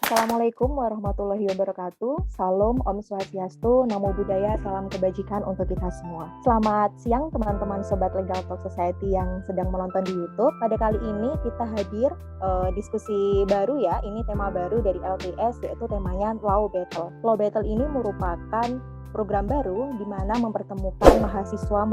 Assalamualaikum warahmatullahi wabarakatuh. Salam, Om Swastiastu, Namo Buddhaya, salam kebajikan untuk kita semua. Selamat siang teman-teman Sobat Legal Talk Society yang sedang menonton di YouTube. Pada kali ini kita hadir diskusi baru ya, ini tema baru dari LTS yaitu temanya Law Battle. Law Battle ini merupakan program baru di mana mempertemukan mahasiswa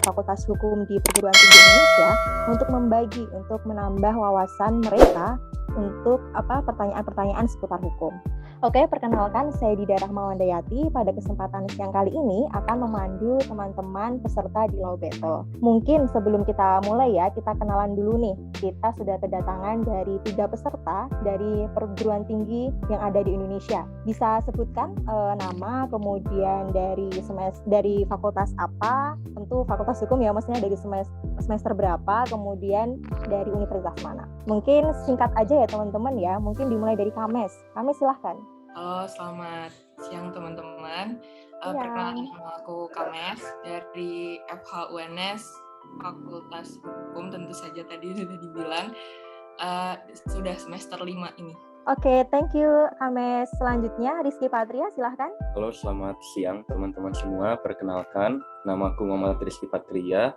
Fakultas Hukum di Perguruan Tinggi Indonesia untuk menambah wawasan mereka untuk pertanyaan-pertanyaan seputar hukum. Oke, perkenalkan saya Dida Rahmawandayati. Pada kesempatan siang kali ini akan memandu teman-teman peserta di Law Battle. Mungkin sebelum kita mulai ya, kita kenalan dulu nih. Kita sudah kedatangan dari 3 peserta dari perguruan tinggi yang ada di Indonesia. Bisa sebutkan nama, kemudian dari fakultas apa, tentu fakultas hukum ya, maksudnya dari semester berapa, kemudian dari universitas mana. Mungkin singkat aja ya teman-teman ya, mungkin dimulai dari Kames. Kames silahkan. Halo, selamat siang teman-teman. Perkenalkan nama aku Kames dari FH UNS Fakultas Hukum, tentu saja tadi sudah dibilang. Sudah semester 5 ini. Oke, thank you Kames. Selanjutnya Rizky Patria, silahkan. Halo, selamat siang teman-teman semua. Perkenalkan, nama aku Muhammad Rizky Patria.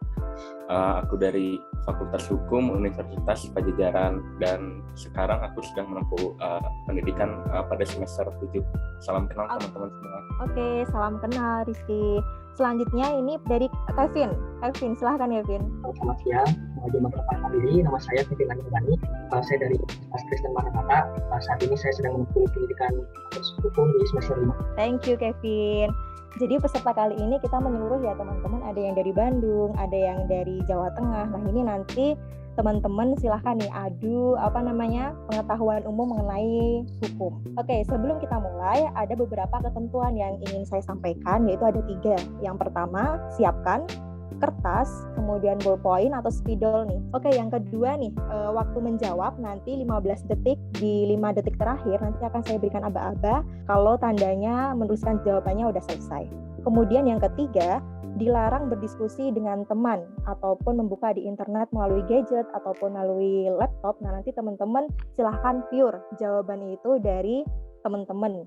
Aku dari Fakultas Hukum Universitas Pajajaran dan sekarang aku sedang menempuh pendidikan pada semester 7. Salam kenal teman-teman semua. Oke, salam kenal Rizky. Selanjutnya ini dari Kevin. Kevin, silahkan Kevin. Selamat siang. Bagi memperkenalkan diri, nama saya Kevin Anjani. Saya dari Universitas Kristen Maranatha. Saat ini saya sedang menempuh pendidikan hukum di semester 5. Thank you Kevin. Jadi peserta kali ini kita menyeluruh ya teman-teman, ada yang dari Bandung, ada yang dari Jawa Tengah. Nah ini nanti teman-teman silahkan nih adu pengetahuan umum mengenai hukum. Oke, sebelum kita mulai ada beberapa ketentuan yang ingin saya sampaikan, yaitu ada 3. Yang pertama, siapkan kertas, kemudian ballpoint atau spidol nih. Oke, yang kedua nih, waktu menjawab nanti 15 detik, di 5 detik terakhir nanti akan saya berikan aba-aba kalau tandanya menuliskan jawabannya udah selesai. Kemudian yang ketiga, dilarang berdiskusi dengan teman ataupun membuka di internet melalui gadget ataupun melalui laptop. Nah, nanti teman-teman silahkan pure jawaban itu dari teman-teman.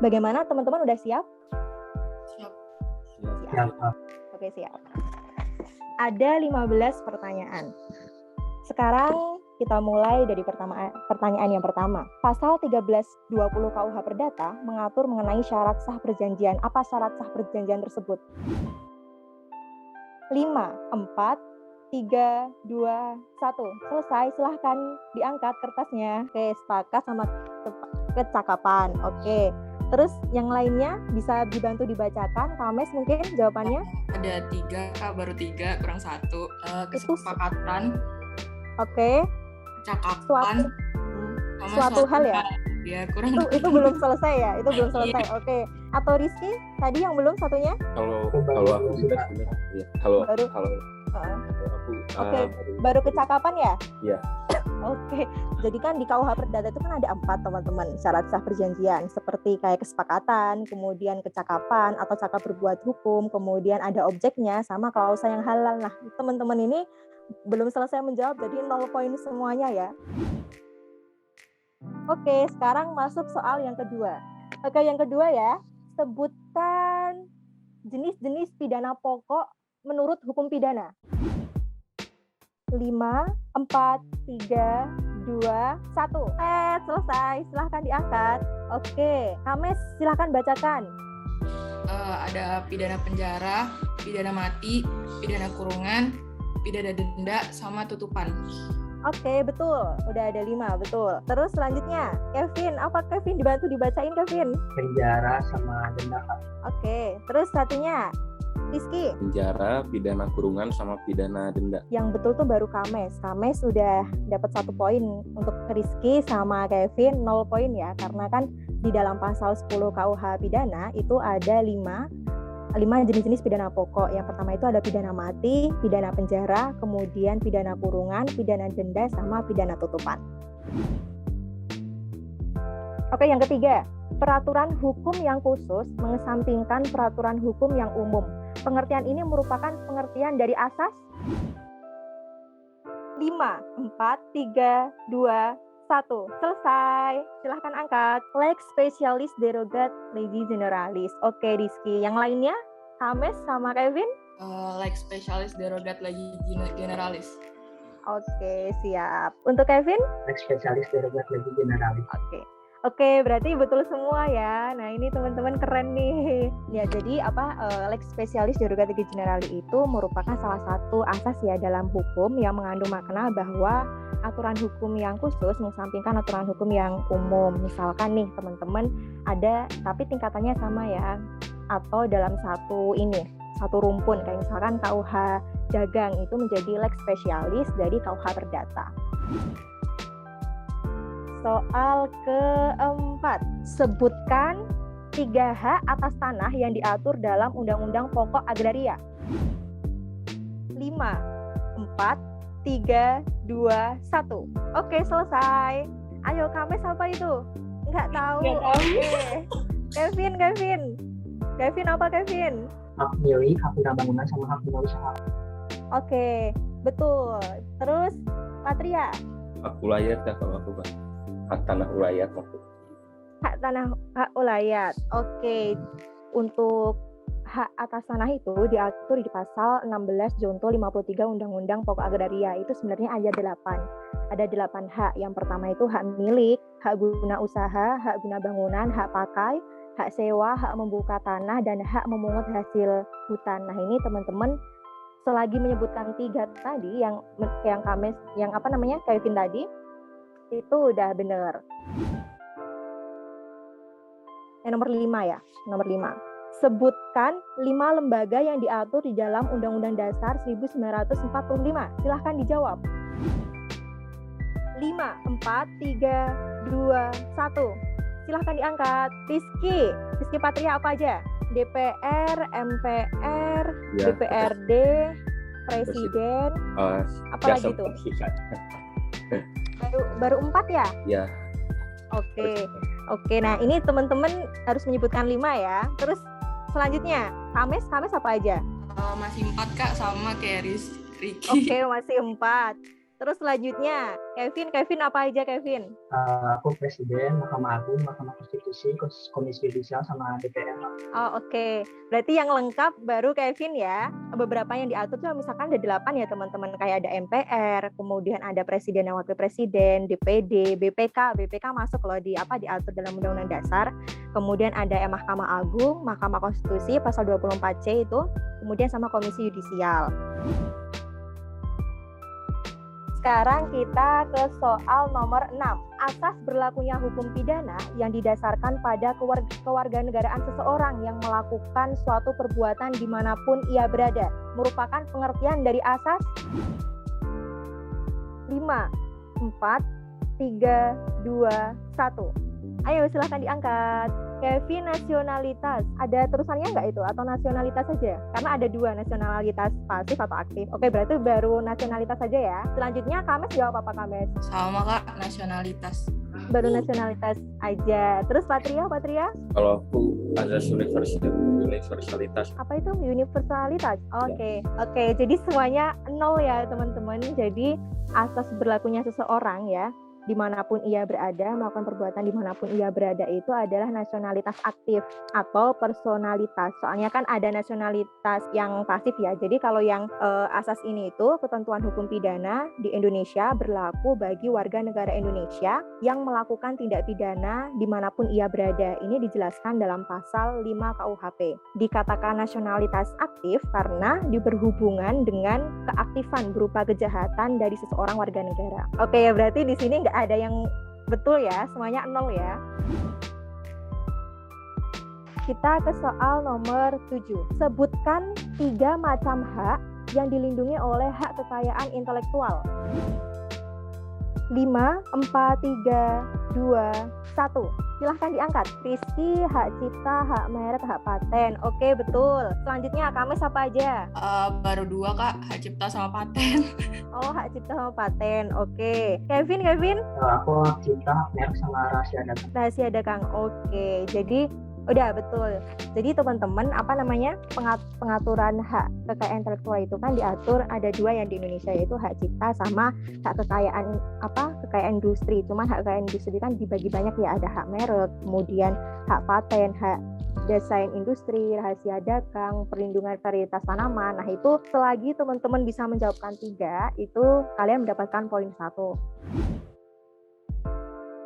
Bagaimana teman-teman udah siap? Siap. Oke, siap. Ada 15 pertanyaan. Sekarang kita mulai dari pertanyaan yang pertama. Pasal 1320 KUH Perdata mengatur mengenai syarat sah perjanjian. Apa syarat sah perjanjian tersebut? 5, 4, 3, 2, 1. Selesai, silahkan diangkat kertasnya. Oke, sepakat sama kecakapan. Oke. Terus yang lainnya bisa dibantu dibacakan. Kames mungkin jawabannya? Ada 3, Kak, baru 3, kurang 1. Kesepakatan. Oke. Cakapan. Suatu hal ya? Ya, kurang. Itu belum selesai ya? Itu belum selesai. Oke. Atau Rizky, tadi yang belum satunya? Kalau aku sudah ya. Kalau aku baru kecakapan ya? Iya. Oke, jadi kan di KUH Perdata itu kan ada 4 teman-teman syarat sah perjanjian, seperti kayak kesepakatan, kemudian kecakapan atau cakap berbuat hukum, kemudian ada objeknya sama klausa yang halal. Nah, teman-teman ini belum selesai menjawab, jadi 0 poin semuanya ya. Oke, sekarang masuk soal yang kedua. Oke, yang kedua ya, sebutkan jenis-jenis pidana pokok menurut hukum pidana. 5, 4, 3, 2, 1. Selesai. Silahkan diangkat. Oke, Kames silahkan bacakan. Ada pidana penjara, pidana mati, pidana kurungan, pidana denda, sama tutupan. Oke, betul. Udah ada 5, betul. Terus selanjutnya, Kevin. Apa Kevin? Dibantu dibacain Kevin. Penjara sama denda. Oke, terus satunya. Rizky. Penjara, pidana kurungan, sama pidana denda. Yang betul tuh baru Kames. Kames udah dapat 1 poin. Untuk Rizky sama Kevin 0 poin ya. Karena kan di dalam pasal 10 KUH pidana itu ada 5 jenis-jenis pidana pokok. Yang pertama itu ada pidana mati, pidana penjara, kemudian pidana kurungan, pidana denda, sama pidana tutupan. Oke, yang ketiga. Peraturan hukum yang khusus mengesampingkan peraturan hukum yang umum. Pengertian ini merupakan pengertian dari asas 5, 4, 3, 2, 1. Selesai. Silahkan angkat. Lex specialis derogat legis generalis. Oke, Rizky. Yang lainnya? Kames sama Kevin? Lex spesialis derogat legis generalis. Oke, siap. Untuk Kevin? Lex spesialis derogat legis generalis. Oke, berarti betul semua ya. Nah, ini teman-teman keren nih. Ya, jadi Lex spesialis derogat legis generalis itu merupakan salah satu asas ya dalam hukum yang mengandung makna bahwa aturan hukum yang khusus mengesampingkan aturan hukum yang umum. Misalkan nih, teman-teman ada tapi tingkatannya sama ya. Atau dalam satu rumpun kayak misalkan KUH dagang itu menjadi lex spesialis dari KUH perdata. Soal keempat, sebutkan 3 hak atas tanah yang diatur dalam Undang-Undang Pokok Agraria. 5, 4, 3, 2, 1. Oke, selesai. Ayo, Kames apa itu? Nggak tahu. Oke. Kevin. Kevin apa Kevin? Hak milik, hak guna bangunan, sama hak guna usaha. Oke, betul. Terus Patria? Hak ulayat ya kalau aku, Pak. Hak tanah ulayat maksudnya. Hak ulayat. Oke. Untuk hak atas tanah itu diatur di pasal 16 Junto 53 Undang-Undang Pokok Agraria. Itu sebenarnya ada 8. Ada 8 hak. Yang pertama itu hak milik, hak guna usaha, hak guna bangunan, hak pakai, hak sewa, hak membuka tanah, dan hak memungut hasil hutan. Nah, ini teman-teman selagi menyebutkan 3 tadi yang Kevin tadi itu udah benar. Nomor 5 ya. Nomor 5. Sebutkan 5 lembaga yang diatur di dalam Undang-Undang Dasar 1945. Silahkan dijawab. 5, 4, 3, 2, 1. Silahkan diangkat. Rizky Patria apa aja? DPR, MPR, ya, DPRD, Presiden, apa lagi tuh? Baru 4 ya? Ya. Oke. Nah, ini teman-teman harus menyebutkan 5 ya. Terus selanjutnya, Kames apa aja? Masih 4 Kak, sama kayak Ricky. Oke, masih 4. Terus selanjutnya, Kevin apa aja Kevin? Aku Presiden, Mahkamah Agung, Mahkamah Konstitusi, Komisi Yudisial, sama DPR. Oke. Berarti yang lengkap baru Kevin ya. Beberapa yang diatur tuh misalkan ada 8 ya teman-teman. Kayak ada MPR, kemudian ada Presiden dan Wakil Presiden, DPD, BPK masuk loh diatur dalam Undang-Undang Dasar. Kemudian ada Mahkamah Agung, Mahkamah Konstitusi, pasal 24C itu. Kemudian sama Komisi Yudisial. Sekarang kita ke soal nomor 6. Asas berlakunya hukum pidana yang didasarkan pada kewarganegaraan seseorang yang melakukan suatu perbuatan dimanapun ia berada. Merupakan pengertian dari asas 5, 4, 3, 2, 1. Ayo silahkan diangkat. Kevin, nasionalitas. Ada terusannya nggak itu? Atau nasionalitas saja? Karena ada 2, nasionalitas pasif atau aktif. Oke, berarti baru nasionalitas saja ya. Selanjutnya Kames jawab apa Kames? Sama Kak, nasionalitas. Baru nasionalitas aja. Terus Patria? Kalau aku azas universalitas. Apa itu universalitas? Oke. Jadi semuanya 0 ya teman-teman. Jadi asas berlakunya seseorang ya, dimanapun ia berada, melakukan perbuatan dimanapun ia berada itu adalah nasionalitas aktif atau personalitas. Soalnya kan ada nasionalitas yang pasif ya. Jadi kalau yang asas ini itu ketentuan hukum pidana di Indonesia berlaku bagi warga negara Indonesia yang melakukan tindak pidana dimanapun ia berada. Ini dijelaskan dalam pasal 5 KUHP. Dikatakan nasionalitas aktif karena berhubungan dengan keaktifan berupa kejahatan dari seseorang warga negara. Oke ya, berarti di sini nggak ada yang betul ya, semuanya 0 ya. Kita ke soal nomor 7. Sebutkan 3 macam hak yang dilindungi oleh hak kekayaan intelektual. 5, 4, 3, 2, 1. Silahkan diangkat. Rizky, hak cipta, hak merek, hak paten. Oke, betul. Selanjutnya, Kames apa aja? Baru 2 Kak, hak cipta sama paten. Hak cipta sama paten. Oke. Kevin? Aku hak cipta, hak merek, sama rahasia dagang. Rahasia dagang. Oke. Jadi Udah, betul. Jadi teman-teman, pengaturan hak kekayaan intelektual itu kan diatur ada dua yang di Indonesia, yaitu hak cipta sama hak kekayaan industri. Cuman hak kekayaan industri kan dibagi banyak ya, ada hak merek, kemudian hak paten, hak desain industri, rahasia dagang, perlindungan varietas tanaman. Nah, itu selagi teman-teman bisa menjawabkan 3, itu kalian mendapatkan poin 1.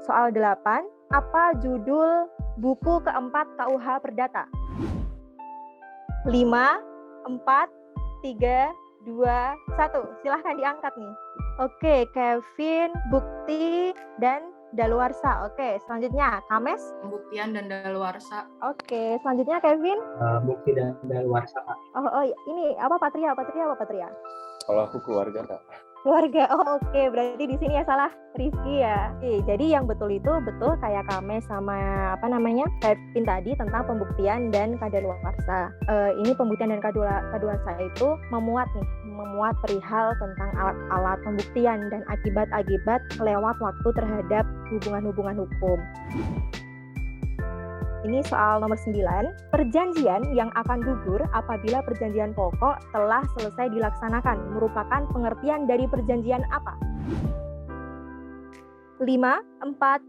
Soal 8, apa judul buku keempat KUH Perdata? 5, 4, 3, 2, 1. Silahkan diangkat nih. Oke, Kevin, Bukti, dan Daluarsa. Oke, selanjutnya Kames. Pembuktian dan daluarsa. Oke, selanjutnya Kevin. Bukti dan daluarsa, Kak. Oh, ini apa Patria? Kalau aku keluarga, Kak. Keluarga. Oh, oke. Berarti di sini ya salah Rizky ya. Oke, jadi yang betul itu betul kayak Kames sama Kevin tadi tentang pembuktian dan kadaluarsa. Ini pembuktian dan kadaluarsa itu memuat perihal tentang alat-alat pembuktian dan akibat-akibat lewat waktu terhadap hubungan-hubungan hukum. Ini soal nomor 9. Perjanjian yang akan gugur apabila perjanjian pokok telah selesai dilaksanakan merupakan pengertian dari perjanjian apa? 5, 4,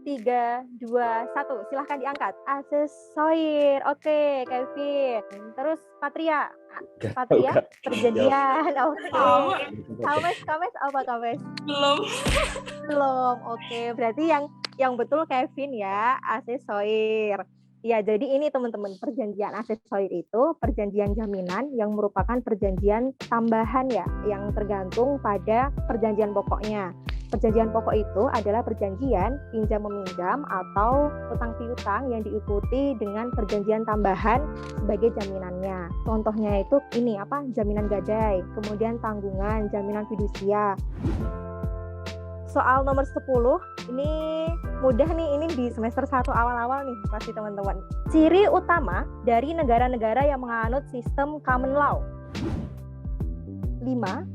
3, 2, 1. Silahkan diangkat. Asesoir. Oke, Kevin. Terus Patria, perjanjian. Oke. Kames apa Kames? Belum. Oke, berarti yang betul Kevin ya, asesoir. Ya, jadi ini teman-teman, perjanjian asesoir itu perjanjian jaminan yang merupakan perjanjian tambahan ya, yang tergantung pada perjanjian pokoknya. Perjanjian pokok itu adalah perjanjian pinjam-meminjam atau utang piutang yang diikuti dengan perjanjian tambahan sebagai jaminannya. Contohnya itu jaminan gadai, kemudian tanggungan, jaminan fidusia. Soal nomor 10, ini mudah nih, ini di semester 1 awal-awal nih pasti teman-teman. Ciri utama dari negara-negara yang menganut sistem common law. 5,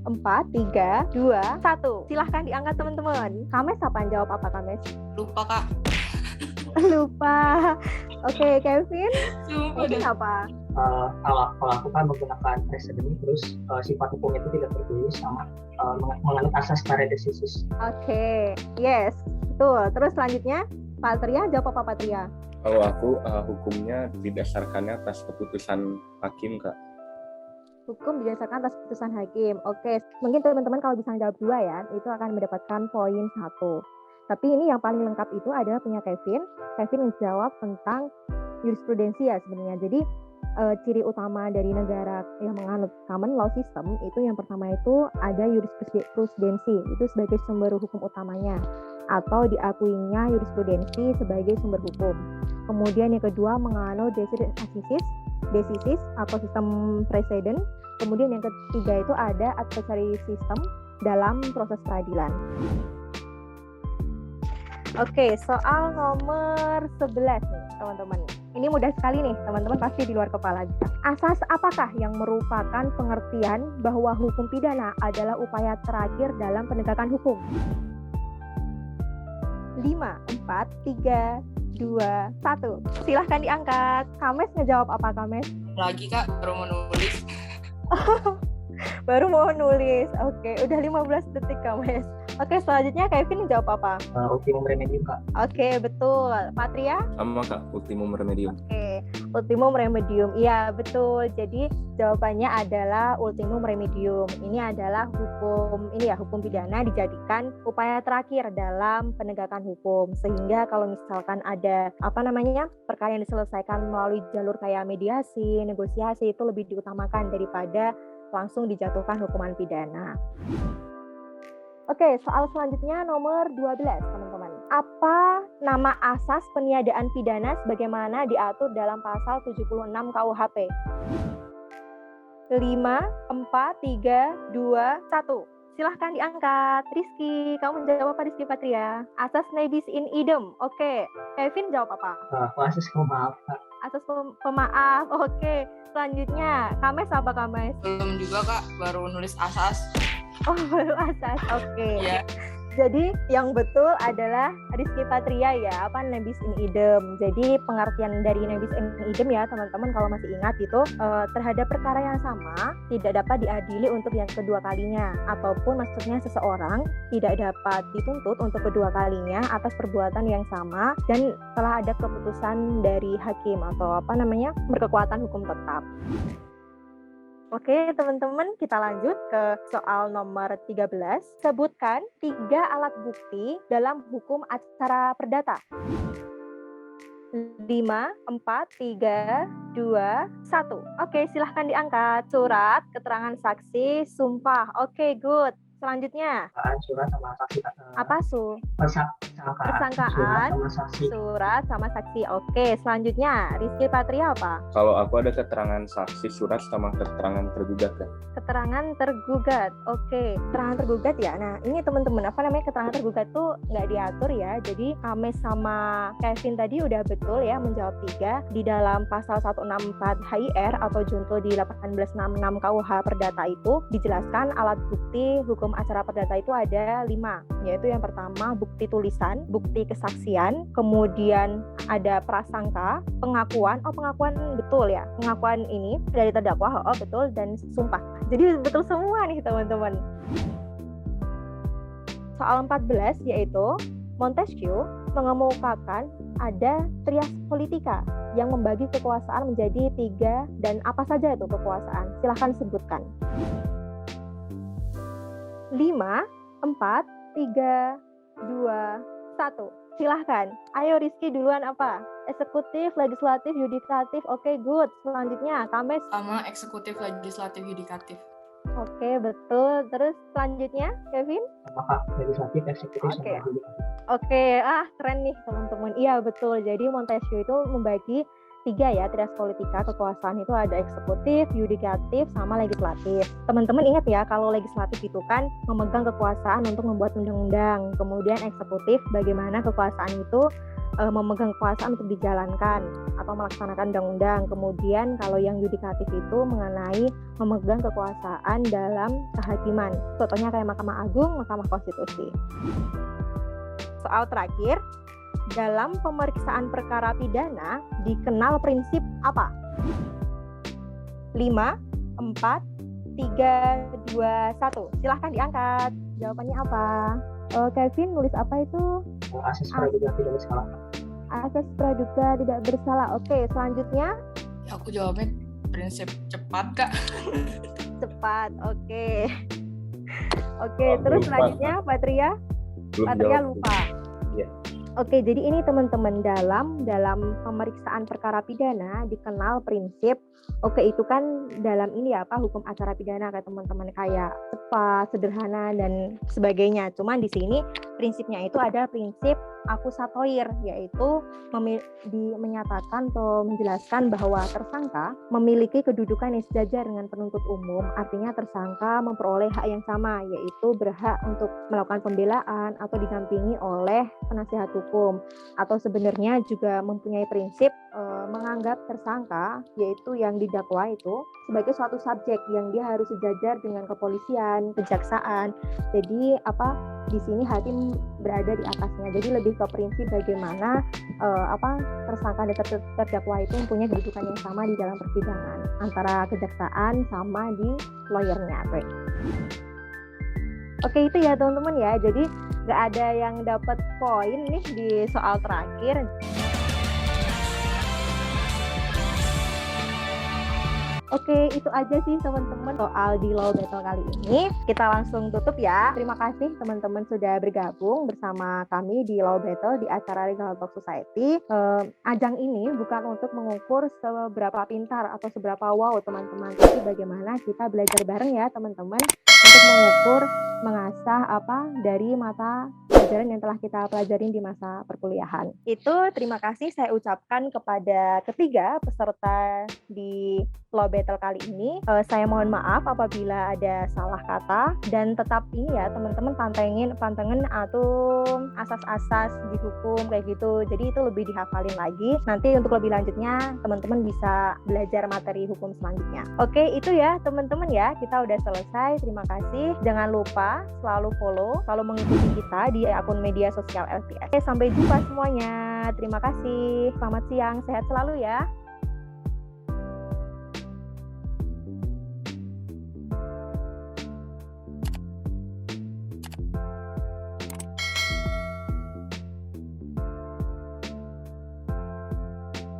4, 3, 2, 1. Silahkan diangkat teman-teman. Kames apa? Jawab apa Kames? Lupa, Kak. Lupa. Oke, Kevin? Sumpah Kevin deh. apa? Kalau aku kan menggunakan presiden, terus sifat hukumnya itu tidak tertulis sama menganut asas stare decisis. Oke, yes, betul. Terus selanjutnya, Patria, jawab apa Patria? Kalau aku hukumnya didasarkannya atas keputusan hakim, Kak. Hukum berdasarkan atas putusan hakim. Oke, mungkin teman-teman kalau bisa jawab 2 ya, itu akan mendapatkan poin 1. Tapi ini yang paling lengkap itu adalah punya Kevin. Kevin menjawab tentang jurisprudensi ya sebenarnya. Jadi ciri utama dari negara yang menganut common law system itu yang pertama itu ada jurisprudensi, itu sebagai sumber hukum utamanya atau diakuinya jurisprudensi sebagai sumber hukum. Kemudian yang kedua menganut decisis atau sistem preseden. Kemudian yang ketiga itu ada adversary system dalam proses peradilan. Oke, soal nomor 11 nih teman-teman. Ini mudah sekali nih, teman-teman pasti di luar kepala bisa. Asas apakah yang merupakan pengertian bahwa hukum pidana adalah upaya terakhir dalam penegakan hukum? 5, 4, 3, 2, 1. Silahkan diangkat. Kames ngejawab apa Kames? Lagi, Kak, baru mau nulis. Baru mau nulis. Oke, udah 15 detik Kames. Oke, selanjutnya Kevin jawab apa? Ultimum remedium, Kak. Oke, betul. Patria? Sama, Kak, ultimum remedium. Oke, ultimum remedium. Iya, betul. Jadi jawabannya adalah ultimum remedium. Ini adalah hukum pidana dijadikan upaya terakhir dalam penegakan hukum. Sehingga kalau misalkan ada perkara yang diselesaikan melalui jalur kayak mediasi, negosiasi, itu lebih diutamakan daripada langsung dijatuhkan hukuman pidana. Oke, soal selanjutnya nomor 12, teman-teman. Apa nama asas peniadaan pidana sebagaimana diatur dalam pasal 76 KUHP? 5, 4, 3, 2, 1. Silahkan diangkat. Rizky, kamu menjawab apa Rizky Patria? Asas nebis in idem. Oke, Kevin jawab apa? Asas pemaaf, Kak. Asas pemaaf. Oke, selanjutnya Kames apa Kames? Belum juga, Kak, baru nulis asas. Oh, baru asas. Oke. Iya. Jadi yang betul adalah Rizky Patria ya, apa nebis in idem. Jadi pengertian dari nebis in idem ya teman-teman kalau masih ingat itu terhadap perkara yang sama tidak dapat diadili untuk yang kedua kalinya, ataupun maksudnya seseorang tidak dapat dituntut untuk kedua kalinya atas perbuatan yang sama dan telah ada keputusan dari hakim atau berkekuatan hukum tetap. Oke teman-teman, kita lanjut ke soal nomor 13. Sebutkan 3 alat bukti dalam hukum acara perdata. 5, 4, 3, 2, 1. Oke, silahkan diangkat. Surat, keterangan saksi, sumpah. Oke, good. Selanjutnya. Surat sama saksi. Apa su? Persangkaan, surat sama saksi. Oke, selanjutnya Rizky Patria apa? Kalau aku ada keterangan saksi, surat sama keterangan tergugat kan. Keterangan tergugat. Oke, keterangan tergugat ya. Nah, ini teman-teman, keterangan tergugat tuh nggak diatur ya. Jadi Kames sama Kevin tadi udah betul ya menjawab 3. Di dalam pasal 164 HIR atau junto di 1866 KUH Perdata itu dijelaskan alat bukti hukum acara perdata itu ada 5, yaitu yang pertama bukti tulisan, bukti kesaksian, kemudian ada prasangka, pengakuan betul ya, pengakuan ini dari terdakwa, betul, dan sumpah. Jadi betul semua nih teman-teman. Soal 14 yaitu Montesquieu mengemukakan ada trias politika yang membagi kekuasaan menjadi 3 dan apa saja itu kekuasaan. Silahkan sebutkan. 5, 4, 3, 2, 1. Silahkan. Ayo Rizky duluan apa? Eksekutif, legislatif, yudikatif. Oke, good. Selanjutnya, Kames. Sama eksekutif, legislatif, yudikatif. Oke, betul. Terus selanjutnya, Kevin? Sama legislatif, eksekutif, Oke. sama yudikatif. Oke, keren nih teman-teman. Iya, betul. Jadi Montesquieu itu membagi 3 ya, trias politika kekuasaan itu ada eksekutif, yudikatif, sama legislatif. Teman-teman ingat ya, kalau legislatif itu kan memegang kekuasaan untuk membuat undang-undang. Kemudian eksekutif bagaimana kekuasaan itu memegang kekuasaan untuk dijalankan atau melaksanakan undang-undang. Kemudian kalau yang yudikatif itu mengenai memegang kekuasaan dalam kehakiman. Contohnya kayak Mahkamah Agung, Mahkamah Konstitusi. Soal terakhir, dalam pemeriksaan perkara pidana dikenal prinsip apa? 5, 4, 3, 2, 1. Silahkan diangkat. Jawabannya apa? Kevin nulis apa itu? Asas praduga tidak bersalah. Asas praduga tidak bersalah. Oke, selanjutnya? Ya, aku jawabnya prinsip cepat, Kak. Cepat, oke. Oke, terus selanjutnya Patria? Patria lupa. Iya. Oke, jadi ini teman-teman dalam pemeriksaan perkara pidana dikenal prinsip. Oke, itu kan dalam ini ya hukum acara pidana kayak teman-teman kayak cepat, sederhana dan sebagainya. Cuman di sini prinsipnya itu ada prinsip akusatoir, yaitu menyatakan atau menjelaskan bahwa tersangka memiliki kedudukan yang sejajar dengan penuntut umum. Artinya tersangka memperoleh hak yang sama, yaitu berhak untuk melakukan pembelaan atau didampingi oleh penasihat hukum, atau sebenarnya juga mempunyai prinsip menganggap tersangka, yaitu yang didakwa itu sebagai suatu subjek yang dia harus sejajar dengan kepolisian, kejaksaan. Jadi di sini hakim berada di atasnya. Jadi lebih ke prinsip bagaimana tersangka dan terdakwa itu mempunyai kedudukan yang sama di dalam persidangan antara kejaksaan sama di lawyernya. Oke, itu ya teman-teman ya. Jadi nggak ada yang dapat poin nih di soal terakhir. Oke, itu aja sih teman-teman soal di Law Battle kali ini. Kita langsung tutup ya. Terima kasih teman-teman sudah bergabung bersama kami di Law Battle di acara Legal Talk Society. Ajang ini bukan untuk mengukur seberapa pintar atau seberapa wow teman-teman, tapi bagaimana kita belajar bareng ya teman-teman untuk mengukur, mengasah dari mata pelajaran yang telah kita pelajarin di masa perkuliahan. Itu terima kasih saya ucapkan kepada ketiga peserta di Law Battle kali ini. Saya mohon maaf apabila ada salah kata, dan tetap ini ya teman-teman pantengin atau asas-asas di hukum kayak gitu. Jadi itu lebih dihafalin lagi. Nanti untuk lebih lanjutnya teman-teman bisa belajar materi hukum selanjutnya. Oke, itu ya teman-teman ya. Kita udah selesai. Terima kasih. Jangan lupa selalu follow, selalu mengikuti kita di akun media sosial LPS. Sampai jumpa semuanya. Terima kasih. Selamat siang. Sehat selalu ya.